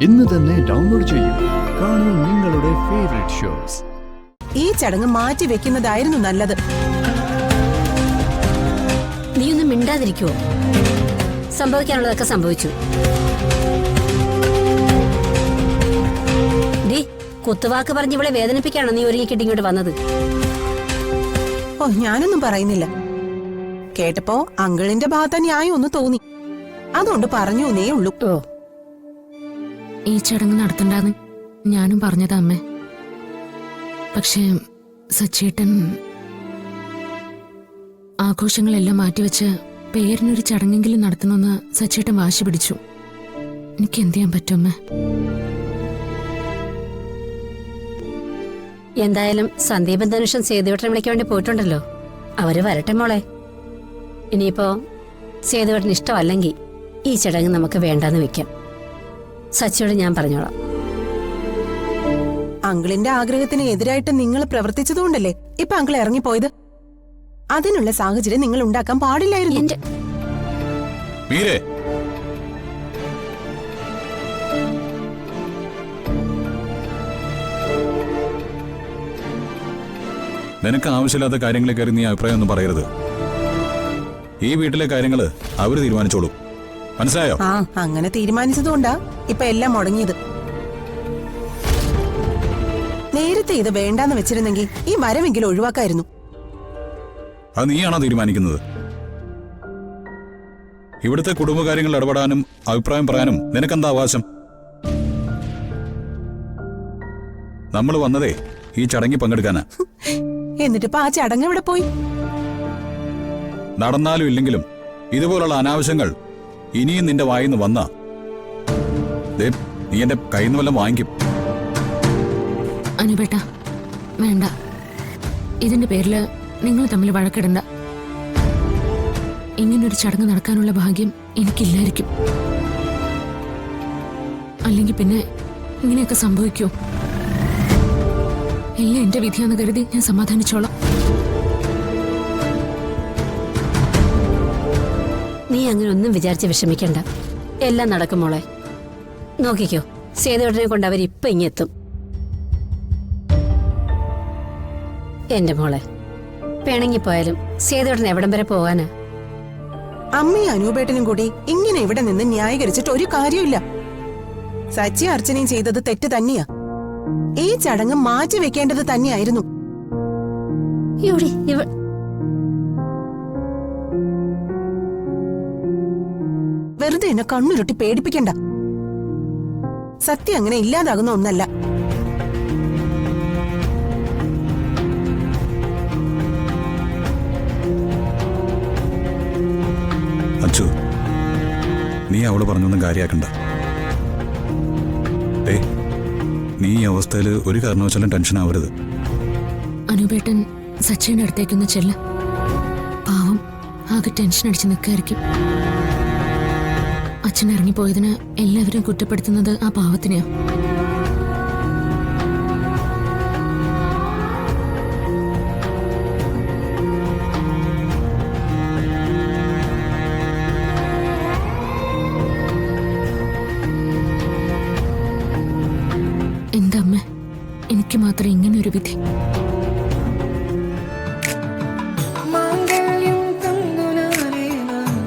ഇന്ന് തന്നെ ഡൗൺലോഡ് ചെയ്യൂ. കാണൂ നിങ്ങളുടെ ഫേവറേറ്റ് ഷോസ്. ഈ ചടങ്ങ് മാറ്റി വെക്കുന്നതായിരുന്നു നല്ലത്. നീയൊന്നും മിണ്ടാതിരിക്കുവോ? സംഭവിക്കാനുള്ളതൊക്കെ സംഭവിച്ചു. കുത്തുവാക്ക് പറഞ്ഞ് ഇവളെ വേദനിപ്പിക്കാണോ നീ ഒരുങ്ങിക്കിട്ട് ഇങ്ങോട്ട് വന്നത്? ഓ, ഞാനൊന്നും പറയുന്നില്ല. കേട്ടപ്പോ അങ്കിളിന്റെ ഭാഗത്ത് ന്യായം ഒന്ന് തോന്നി, അതുകൊണ്ട് പറഞ്ഞു എന്നേ ഉള്ളൂ. ഓ, ഈ ചടങ്ങ് നടത്തണ്ടെന്ന് ഞാനും പറഞ്ഞതാ അമ്മേ. പക്ഷേ സച്ചേട്ടൻ ആഘോഷങ്ങളെല്ലാം മാറ്റിവെച്ച് പേരിനൊരു ചടങ്ങെങ്കിലും നടത്തണമെന്ന് സച്ചേട്ടൻ വാശി പിടിച്ചു. എനിക്ക് എന്ത് ചെയ്യാൻ പറ്റും അമ്മേ? എന്തായാലും സന്ദീപൻ ധനുഷൻ സേതുവേട്ടനെ വിളിക്കാൻ വേണ്ടി പോയിട്ടുണ്ടല്ലോ. അവര് വരട്ടെ മോളെ. ഇനിയിപ്പോ സേതുവേട്ടന് ഇഷ്ടമല്ലെങ്കിൽ ഈ ചടങ്ങ് നമുക്ക് വേണ്ടാന്ന് വെക്കാം. സച്ചിയോട് ഞാൻ പറഞ്ഞോളാം. അങ്കിളിന്റെ ആഗ്രഹത്തിന് എതിരായിട്ട് നിങ്ങൾ പ്രവർത്തിച്ചതുകൊണ്ടല്ലേ ഇപ്പൊ അങ്കിൾ ഇറങ്ങിപ്പോയത്. അതിനുള്ള സാഹചര്യം നിങ്ങൾ ഉണ്ടാക്കാൻ പാടില്ലായിരുന്നു. നിനക്ക് ആവശ്യമില്ലാത്ത കാര്യങ്ങളെ കയറി നീ അഭിപ്രായം ഒന്നും പറയരുത്. ഈ വീട്ടിലെ കാര്യങ്ങള് അവര് തീരുമാനിച്ചോളൂ, മനസ്സിലായോ? ആ, അങ്ങനെ തീരുമാനിച്ചതുകൊണ്ടാ ഇപ്പൊ എല്ലാം മുടങ്ങിയത്. നേരത്തെ ഇത് വേണ്ടാന്ന് വെച്ചിരുന്നെങ്കിൽ ഈ വരവെങ്കിലും ഒഴിവാക്കായിരുന്നു. അത് നീയാണോ തീരുമാനിക്കുന്നത്? ഇവിടുത്തെ കുടുംബകാര്യങ്ങളിൽ ഇടപെടാനും അഭിപ്രായം പറയാനും നിനക്കെന്താ അവകാശം? നമ്മൾ വന്നതേ ഈ ചടങ്ങിൽ പങ്കെടുക്കാനാ. എന്നിട്ടിപ്പോ ആ ചടങ്ങ് എവിടെ പോയി? നടന്നാലും ഇല്ലെങ്കിലും ഇതുപോലുള്ള അനാവശ്യങ്ങൾ ഇനിയും നിന്റെ വായിന്ന് വന്നാ നീ എന്റെ കയ്യിൽ നിന്ന് വല്ലതും വാങ്ങിക്കും. അനുപേട്ട, വേണ്ട. ഇതിന്റെ പേരില് നിങ്ങൾ തമ്മിൽ വഴക്കിടണ്ട. ഇങ്ങനൊരു ചടങ്ങ് നടക്കാനുള്ള ഭാഗ്യം എനിക്കില്ലായിരിക്കും. അല്ലെങ്കിൽ പിന്നെ ഇങ്ങനെയൊക്കെ സംഭവിക്കൂ? എല്ലാം എന്റെ വിധിയാന്ന് കരുതി ഞാൻ സമാധാനിച്ചോളാം. നീ അങ്ങനെ ഒന്നും വിചാരിച്ച് വിഷമിക്കണ്ട. എല്ലാം നടക്കും മോളെ. നോക്കിക്കോ, സേതുവേട്ടനെ കൊണ്ട് അവരിപ്പൊ ഇങ്ങെത്തും. എന്റെ മോളെ, പിണങ്ങിപ്പോയാലും സേതുവേട്ടൻ എവിടം വരെ പോവാനാ? അമ്മയും അനൂപേട്ടനും കൂടി ഇങ്ങനെ ഇവിടെ നിന്ന് ന്യായീകരിച്ചിട്ട് ഒരു കാര്യമില്ല. സച്ചി അർച്ചനയും ചെയ്തത് തെറ്റ് തന്നെയാ. ഈ ചടങ്ങ് മാറ്റി വെക്കേണ്ടത് തന്നെയായിരുന്നു. വെറുതെ എന്നെ കണ്ണുരുട്ടി പേടിപ്പിക്കണ്ട. സത്യം അങ്ങനെ ഇല്ലാതാകുന്ന ഒന്നല്ല. അച്ചു, നീ അവള് പറഞ്ഞൊന്നും കാര്യാക്കണ്ട. നീ ഈ അവസ്ഥയിൽ ഒരു കാരണവശാലും ടെൻഷൻ ആവരുത്. അനുപേട്ടൻ സച്ചിന്റെ അടുത്തേക്കൊന്ന് ചെല്ല. പാവം ആകെ ടെൻഷൻ അടിച്ച് നിൽക്കായിരിക്കും. അച്ഛൻ ഇറങ്ങിപ്പോയതിന് എല്ലാവരും കുറ്റപ്പെടുത്തുന്നത് ആ പാവത്തിനെയാ. എന്താ അമ്മ, എനിക്ക് മാത്രം ഇങ്ങനെ ഒരു വിധി?